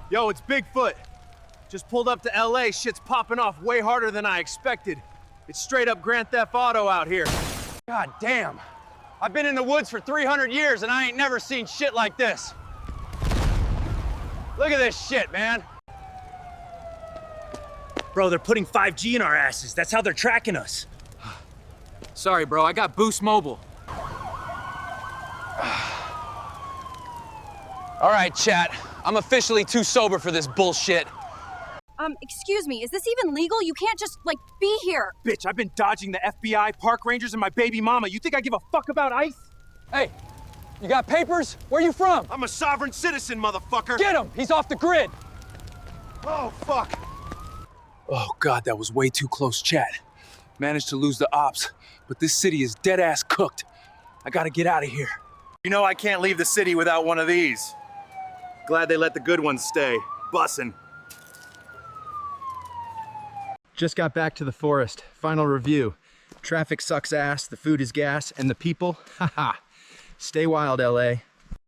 Yo, it's Bigfoot. Just pulled up to LA, shit's popping off way harder than I expected. It's straight up Grand Theft Auto out here. God damn. I've been in the woods for 300 years and I ain't never seen shit like this. Look at this shit, man. Bro, they're putting 5G in our asses. That's how they're tracking us. Sorry, bro, I got Boost Mobile. All right, chat. I'm officially too sober for this bullshit. Excuse me, is this even legal? You can't just, like, be here. Bitch, I've been dodging the FBI, park rangers, and my baby mama. You think I give a fuck about ICE? Hey, you got papers? Where you from? I'm a sovereign citizen, motherfucker. Get him! He's off the grid. Oh, fuck. Oh God, that was way too close, chat. Managed to lose the ops, but this city is dead ass cooked. I gotta get out of here. You know I can't leave the city without one of these. Glad they let the good ones stay. Bussin'. Just got back to the forest. Final review. Traffic sucks ass, the food is gas, and the people, haha. Stay wild, LA.